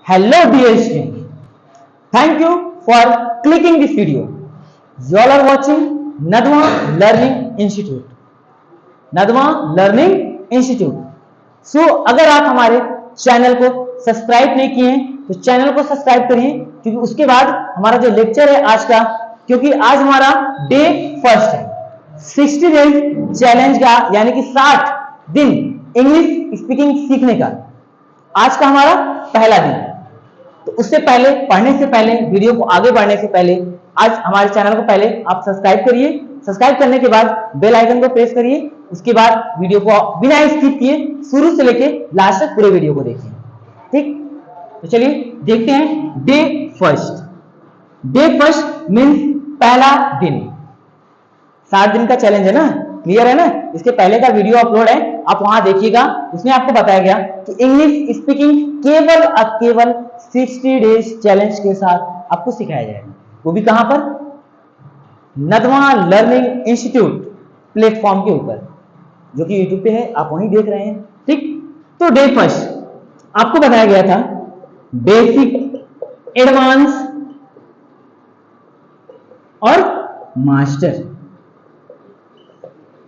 Hello dear students, thank you for clicking this video. You all are watching Nadwa Learning Institute. Nadwa Learning Institute. So अगर आप हमारे channel को subscribe नहीं किए हैं तो चैनल को सब्सक्राइब करिए, क्योंकि उसके बाद हमारा जो लेक्चर है आज का, क्योंकि आज हमारा डे फर्स्ट है 60 डेज चैलेंज का, यानी कि 60 दिन इंग्लिश स्पीकिंग सीखने का आज का हमारा पहला दिन। तो उससे पहले, पढ़ने से पहले, वीडियो को आगे बढ़ने से पहले आज हमारे चैनल को पहले आप सब्सक्राइब करिए। सब्सक्राइब करने के बाद बेल आइकन को प्रेस करिए। उसके बाद वीडियो को बिना स्किप किए शुरू से लेके लास्ट तक पूरे वीडियो को देखिए। ठीक, तो चलिए देखते हैं day first. Day first means पहला दिन। 60 दिन का चैलेंज है ना, क्लियर है ना। इसके पहले का वीडियो अपलोड है, आप वहां देखिएगा। उसमें आपको बताया गया कि इंग्लिश स्पीकिंग केवल 60 डेज चैलेंज के साथ आपको सिखाया जाएगा, वो भी कहां पर, नदवा लर्निंग इंस्टीट्यूट प्लेटफॉर्म के ऊपर, जो कि यूट्यूब पे है, आप वहीं देख रहे हैं। ठीक, तो डे फर्स्ट आपको बताया गया था बेसिक, एडवांस और मास्टर।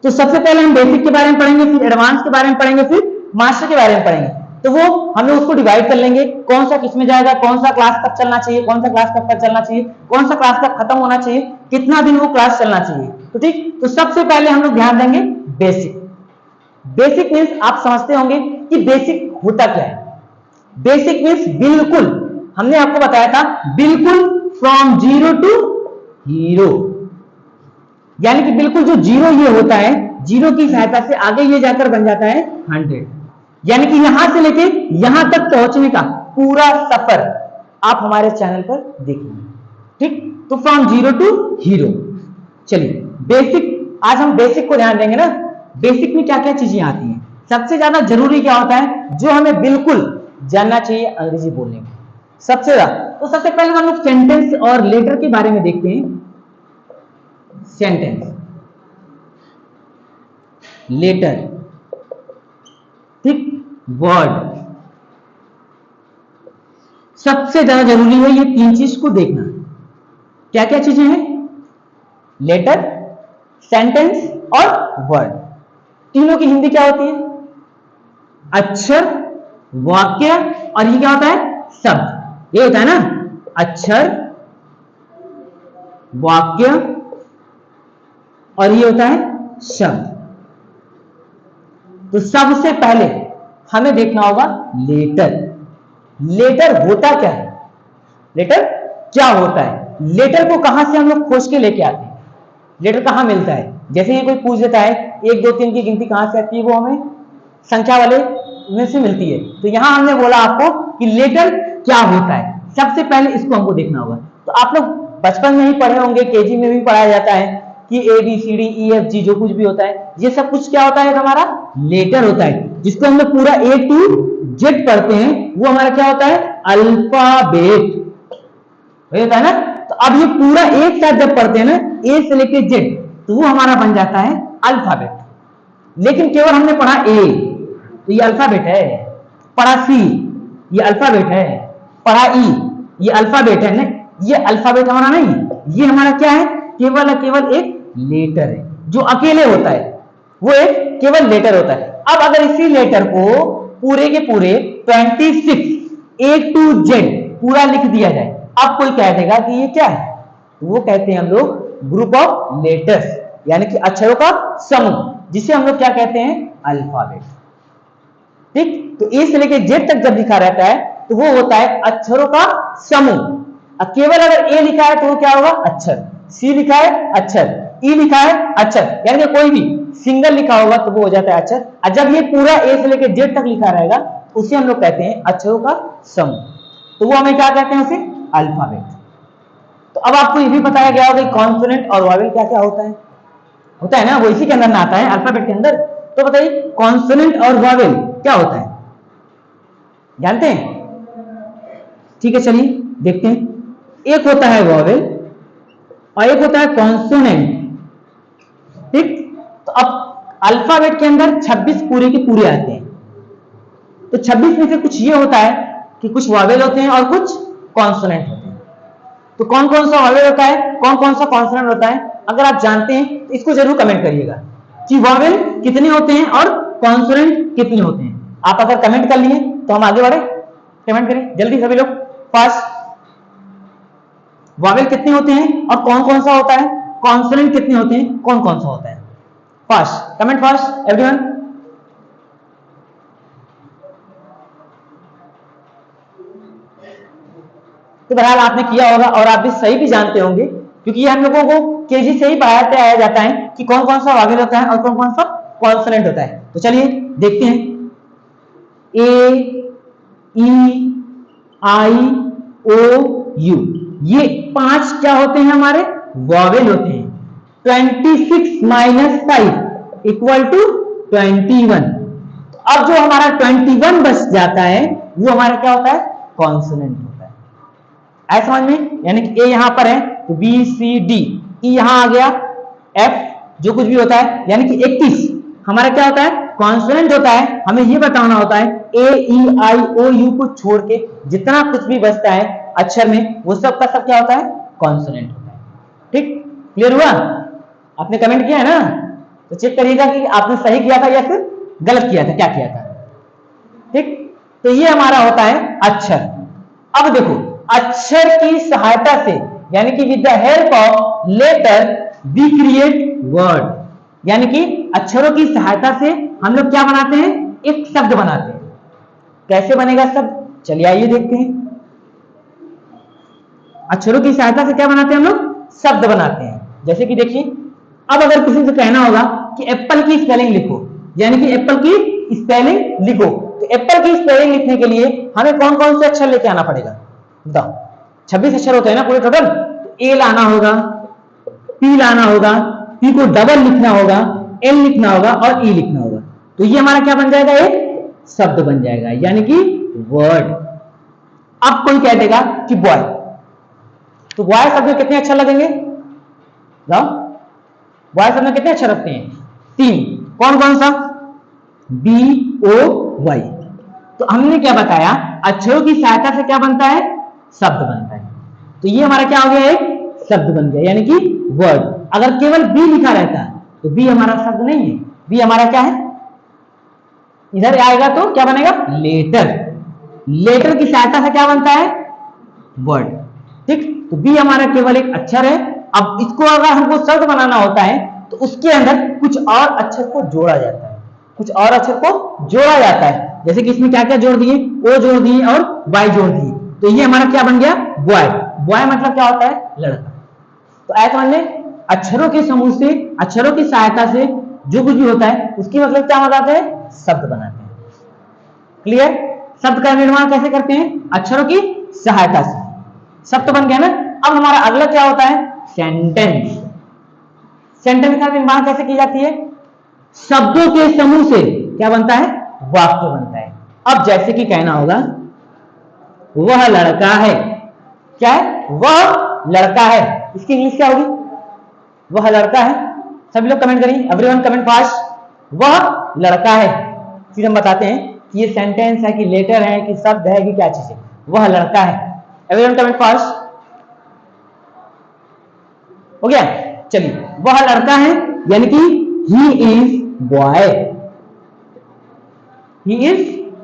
तो सबसे पहले हम बेसिक के बारे में पढ़ेंगे, फिर एडवांस के बारे में पढ़ेंगे, फिर मास्टर के बारे में पढ़ेंगे। तो वो हमें उसको डिवाइड कर लेंगे, कौन सा किसमें जाएगा, कौन सा क्लास कब चलना चाहिए, कौन सा क्लास कब तक चलना चाहिए, कौन सा क्लास कब खत्म होना चाहिए, कितना दिन वो क्लास चलना चाहिए। तो ठीक, तो सबसे पहले हम लोग ध्यान देंगे बेसिक। बेसिक मीन्स आप समझते होंगे कि बेसिक होता क्या है। बेसिक मीन्स बिल्कुल, हमने आपको बताया था बिल्कुल फ्रॉम जीरो टू हीरो, यानी कि बिल्कुल जो जीरो ये होता है, जीरो की सहायता से आगे ये जाकर बन जाता है 100, यानी कि यहां से लेके यहां तक पहुंचने का पूरा सफर आप हमारे चैनल पर देखेंगे। ठीक, तो फ्रॉम जीरो टू हीरो। चलिए बेसिक, आज हम बेसिक को ध्यान देंगे ना। बेसिक में क्या क्या चीजें आती हैं, सबसे ज्यादा जरूरी क्या होता है जो हमें बिल्कुल जानना चाहिए अंग्रेजी बोलने में सबसे ज्यादा। तो सबसे पहले हम लोग सेंटेंस और लेटर के बारे में देखते हैं। सेंटेंस, लेटर, ठीक, वर्ड। सबसे ज्यादा जरूरी है ये 3 चीज को देखना। क्या क्या चीजें हैं, लेटर, सेंटेंस और वर्ड। तीनों की हिंदी क्या होती है, अक्षर, वाक्य, और ये क्या होता है, शब्द। ये होता है ना, अक्षर, वाक्य, और ये होता है शब्द। तो सबसे पहले हमें देखना होगा लेटर। लेटर होता क्या है, लेटर क्या होता है, लेटर को कहां से हम लोग खोज के लेके आते हैं, लेटर कहां मिलता है। जैसे ये कोई पूछ देता है 1 2 3 की गिनती कहां से आती है, वो हमें संख्या वाले में से मिलती है। तो यहां हमने बोला आपको कि लेटर क्या होता है, सबसे पहले इसको हमको देखना होगा। तो आप लोग बचपन में ही पढ़े होंगे, केजी में भी पढ़ाया जाता है कि ABCDEFG जो कुछ भी होता है, ये सब कुछ क्या होता है, हमारा लेटर होता है, जिसको हम लोग पूरा A to Z पढ़ते हैं, वो हमारा क्या होता है, अल्फाबेट होता है ना। तो अब ये पूरा एक साथ जब पढ़ते हैं ना, A से लेके Z, तो वो हमारा बन जाता है अल्फाबेट। लेकिन केवल हमने पढ़ा A, तो ये अल्फाबेट है, पढ़ा C, ये अल्फाबेट है, पढ़ा E, ये अल्फाबेट है ना। ये अल्फाबेट हमारा नहीं, ये हमारा क्या है, केवल एक लेटर है जो अकेले होता है, वो एक केवल लेटर होता है। अब अगर इसी लेटर को पूरे के पूरे 26 A to Z पूरा लिख दिया जाए, अब कोई कह देगा कि ये क्या है, तो वो कहते हैं हम लोग ग्रुप ऑफ लेटर्स, यानी कि अक्षरों का समूह, जिसे हम लोग क्या कहते हैं, अल्फाबेट। ठीक, तो ए से लेके जेड तक जब लिखा रहता है तो वो होता है अक्षरों का समूह। अब केवल अगर ए लिखा है तो वो क्या होगा, अक्षर, सी लिखा है अक्षर, ई लिखा है अक्षर, यानी कि कोई भी सिंगल लिखा होगा तो वो हो जाता है अक्षर। और जब ये पूरा ए से लेके जेड तक लिखा रहेगा उसे हम लोग कहते हैं अक्षरों का समूह। तो वो हमें क्या कहते हैं, उसे अल्फाबेट। तो अब आपको ये भी बताया गया होगा कि कॉन्सोनेंट और वॉवेल क्या क्या होता है ना, वो इसी के अंदर ना आता है, अल्फाबेट के अंदर। तो बताइए कॉन्सोनेंट और वॉवेल क्या होता है, जानते हैं? ठीक है, चलिए देखते हैं। एक होता है वॉवेल और एक होता है कॉन्सोनेंट। ठीक, तो अब अल्फाबेट के अंदर 26 पूरे के पूरे आते हैं। तो 26 में से कुछ ये होता है कि कुछ वॉवेल होते हैं और कुछ कॉन्सोनेंट होते हैं। तो कौन कौन सा वॉवेल होता है, कौन कौन सा कॉन्सोनेंट होता है, अगर आप जानते हैं तो इसको जरूर कमेंट करिएगा कि वॉवेल कितने होते हैं और कॉन्सोनेंट कितने होते हैं। आप अगर कमेंट कर लिए तो हम आगे बढ़े। कमेंट करें जल्दी सभी लोग फास्ट। वॉवेल कितने होते हैं और कौन कौन सा होता है, कॉन्सोनेंट कितने होते हैं, कौन कौन सा होता है। Fast comment, fast everyone. तो बहरहाल आपने किया होगा और आप भी सही भी जानते होंगे, क्योंकि ये हम लोगों को केजी से ही पढ़ाते आया जाता है कि कौन कौन सा वॉवेल होता है और कौन कौन सा कॉन्सोनेंट होता है। तो चलिए देखते हैं। ए, ई, आई, ओ, यू, ये 5 क्या होते हैं, हमारे वॉवेल होते हैं। 26 माइनस 5 इक्वल टू 21। अब जो हमारा 21 बच जाता है वो हमारा क्या होता है, कॉन्सोनेंट होता है। ऐसा समझ में, यानी कि ए यहां पर है तो बी सी डी, ई यहां आ गया, एफ जो कुछ भी होता है, यानी कि 21 हमारा क्या होता है, कॉन्सोनेंट होता है। हमें ये बताना होता है ए, ई, आई, ओ, यू को छोड़ के जितना कुछ भी बचता है अक्षर में वो सब का सब क्या होता है, कॉन्सोनेंट होता है। ठीक, क्लियर हुआ? आपने कमेंट किया है ना, तो चेक करिएगा कि आपने सही किया था या फिर गलत किया था, क्या किया था। ठीक, तो ये हमारा होता है अक्षर। अब देखो, अक्षर की सहायता से यानी कि with the help of letter we create word, यानी कि अक्षरों की सहायता से हम लोग क्या बनाते हैं, एक शब्द बनाते हैं। कैसे बनेगा शब्द, चलिए आइए देखते हैं। अक्षरों की सहायता से क्या बनाते हैं हम लोग, शब्द बनाते हैं। जैसे कि देखिए, अब अगर किसी से कहना होगा कि एप्पल की स्पेलिंग लिखो, यानी कि एप्पल की स्पेलिंग लिखो, तो एप्पल की स्पेलिंग लिखने के लिए हमें कौन कौन से अक्षर लेके आना पड़ेगा, बताओ। 26 अक्षर होते हैं ना पूरे टोटल, तो ए लाना होगा, पी लाना होगा, पी को डबल लिखना होगा, एल लिखना होगा और ई लिखना होगा। तो ये हमारा क्या बन जाएगा, एक शब्द बन जाएगा, यानी कि वर्ड। अब कोई कह देगा कि बॉय, तो बॉय शब्द में कितने अक्षर लगेंगे, बॉय शब्द में कितने अक्षर रखते हैं, 3। कौन कौन सा, बी ओ वाई। तो हमने क्या बताया, अक्षरों की सहायता से क्या बनता है, शब्द बनता है। तो ये हमारा क्या हो गया, एक शब्द बन गया, यानी कि वर्ड। अगर केवल बी लिखा रहता तो बी हमारा शब्द नहीं है, बी हमारा क्या है, इधर आएगा तो क्या बनेगा, लेटर। लेटर की सहायता से क्या बनता है, वर्ड। ठीक, तो बी हमारा केवल एक अक्षर है। अब इसको अगर हमको शब्द बनाना होता है तो उसके अंदर कुछ और अक्षर को जोड़ा जाता है, कुछ और अक्षर को जोड़ा जाता है। जैसे कि इसमें क्या क्या जोड़ दिए, ओ जोड़ दिए और वाई जोड़ दिए, तो ये हमारा क्या बन गया, बॉय। बॉय मतलब क्या होता है, लड़का। तो ऐसा मान लें, अक्षरों के समूह से, अक्षरों की सहायता से जो कुछ भी होता है उसकी मतलब क्या बताते हैं, शब्द बनाते हैं। क्लियर? शब्द का निर्माण कैसे करते हैं, अक्षरों की सहायता से। शब्द बन गया ना। अब हमारा अगला क्या होता है, सेंटेंस। सेंटेंस का निर्माण कैसे की जाती है, शब्दों के समूह से क्या बनता है, वाक्य बनता है। अब जैसे कि कहना होगा, वह लड़का है, क्या है, वह लड़का है, इसकी इंग्लिश क्या होगी, वह लड़का है। सभी लोग कमेंट करिए, एवरीवन कमेंट फास्ट, वह लड़का है। फिर हम बताते हैं कि ये सेंटेंस है कि लेटर है कि शब्द है कि क्या चीज है, वह लड़का है। एवरीवन कमेंट फास्ट, हो गया। चलिए, वह लड़का है यानी कि he is boy, he is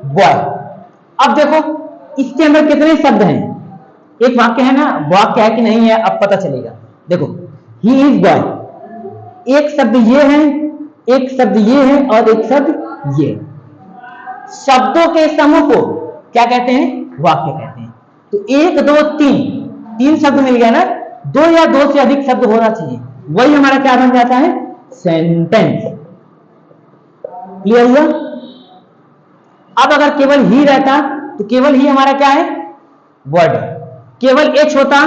boy. अब देखो इसके अंदर कितने शब्द हैं, एक वाक्य है ना, वाक्य है कि नहीं है अब पता चलेगा। देखो, ही इज बॉय, एक शब्द ये है, एक शब्द ये है और एक शब्द ये। शब्दों के समूह को क्या कहते हैं, वाक्य कहते हैं। तो 1 2 3 शब्द मिल गया ना, 2 या 2 से अधिक शब्द होना चाहिए, वही हमारा क्या बन जाता है, सेंटेंस। क्लियर हुआ? अब अगर केवल ही रहता तो केवल ही हमारा क्या है, वर्ड। केवल एच होता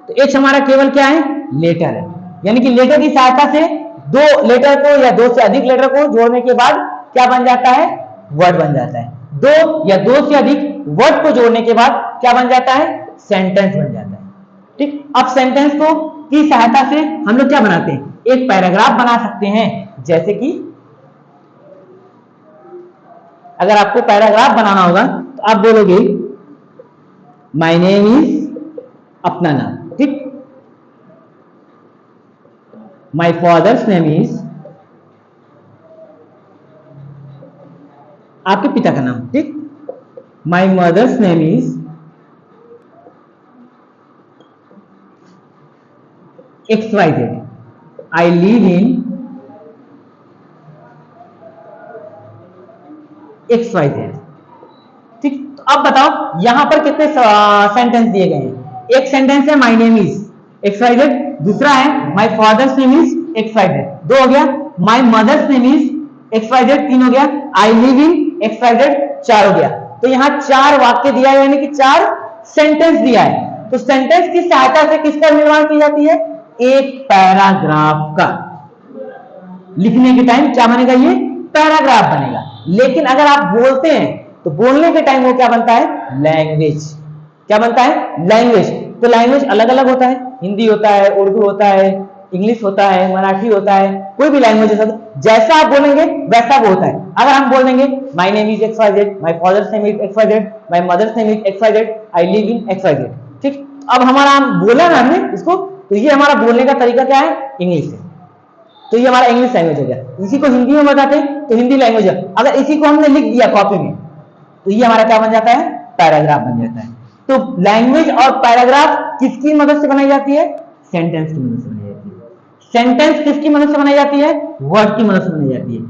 तो एच हमारा केवल क्या है, लेटर है। यानी कि लेटर की सहायता से 2 लेटर को या 2 से अधिक लेटर को जोड़ने के बाद क्या बन जाता है, वर्ड बन जाता है। 2 या 2 से अधिक वर्ड को जोड़ने के बाद क्या बन जाता है, सेंटेंस बन जाता है। ठीक, अब सेंटेंस को की सहायता से हम लोग क्या बनाते हैं, एक पैराग्राफ बना सकते हैं। जैसे कि अगर आपको पैराग्राफ बनाना होगा तो आप बोलोगे माई नेम इज अपना नाम, ठीक। माई फादर्स नेम इज आपके पिता का नाम, ठीक। My mother's name is XYZ, I live in XYZ, ठीक। तो अब बताओ यहां पर कितने सेंटेंस दिए गए हैं। एक सेंटेंस है माई नेम इज XYZ, दूसरा है my father's name is XYZ, दो हो गया। My mother's name is XYZ, तीन हो गया। आई लिव इन XYZ, चार हो गया। तो यहां चार वाक्य दिया है, यानी कि चार सेंटेंस दिया है। तो सेंटेंस की सहायता से किसका निर्माण की जाती है? एक पैराग्राफ का। लिखने के टाइम क्या बनेगा? ये पैराग्राफ बनेगा। लेकिन अगर आप बोलते हैं तो बोलने के टाइम वो क्या बनता है? लैंग्वेज। क्या बनता है? लैंग्वेज। तो लैंग्वेज अलग अलग होता है, हिंदी होता है, उर्दू होता है, इंग्लिश होता है, मराठी होता है, कोई भी लैंग्वेज है। जैसा आप बोलेंगे वैसा वो होता है। अगर हम बोल देंगे my name is XYZ, my father's name is XYZ, my mother's name is XYZ, I live in XYZ, ठीक। अब हमारा बोला ना हमने इसको, तो ये हमारा बोलने का तरीका क्या है? इंग्लिश है। तो ये हमारा इंग्लिश लैंग्वेज हो गया। इसी को हिंदी में बताते तो हिंदी लैंग्वेज है। अगर इसी को हमने लिख दिया कॉपी में तो ये हमारा क्या बन जाता है? पैराग्राफ बन जाता है। तो लैंग्वेज और पैराग्राफ किसकी मदद से बनाई जाती है? सेंटेंस की मदद से बनाई जाती है। सेंटेंस किसकी मदद से बनाई जाती है? वर्ड की मदद से बनाई जाती है।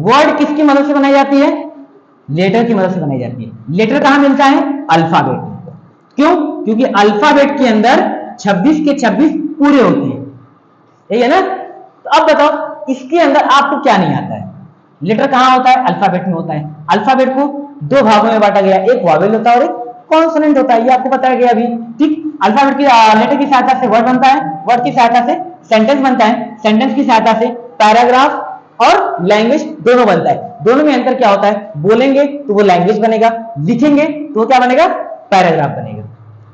वर्ड किसकी मदद से बनाई जाती है? लेटर की मदद से बनाई जाती है। लेटर कहां मिलता है? अल्फाबेट। क्यों? क्योंकि अल्फाबेट के अंदर 26 के 26 पूरे होते हैं, यही है ना। तो अब बताओ इसके अंदर आपको क्या नहीं आता है? लेटर कहां होता है? अल्फाबेट में होता है। अल्फाबेट को दो भागों में बांटा गया, एक वॉवेल होता है और एक कॉन्सोनेंट होता है, ये आपको बताया गया अभी, ठीक। अल्फाबेट की लेटर की सहायता से वर्ड बनता है, वर्ड की सहायता से सेंटेंस बनता है, सेंटेंस की सहायता से पैराग्राफ और लैंग्वेज दोनों बनता है। दोनों में अंतर क्या होता है? बोलेंगे तो वो लैंग्वेज बनेगा, लिखेंगे तो क्या बनेगा? पैराग्राफ बनेगा।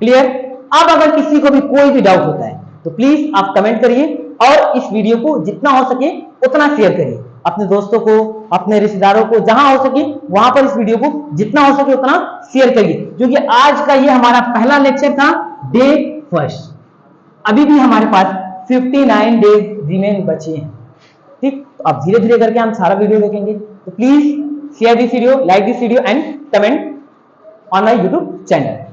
क्लियर? अब अगर किसी को भी कोई भी डाउट होता है तो प्लीज आप कमेंट करिए और इस वीडियो को जितना हो सके उतना शेयर करिए अपने दोस्तों को, अपने रिश्तेदारों को, जहां हो सके वहां पर इस वीडियो को जितना हो सके उतना शेयर करिए। क्योंकि आज का ये हमारा पहला लेक्चर था, डे फर्स्ट। अभी भी हमारे पास 59 डेज रिमेन बचे हैं, ठीक। तो अब धीरे धीरे करके हम सारा वीडियो देखेंगे। तो please share this video, like this video and comment on my YouTube channel.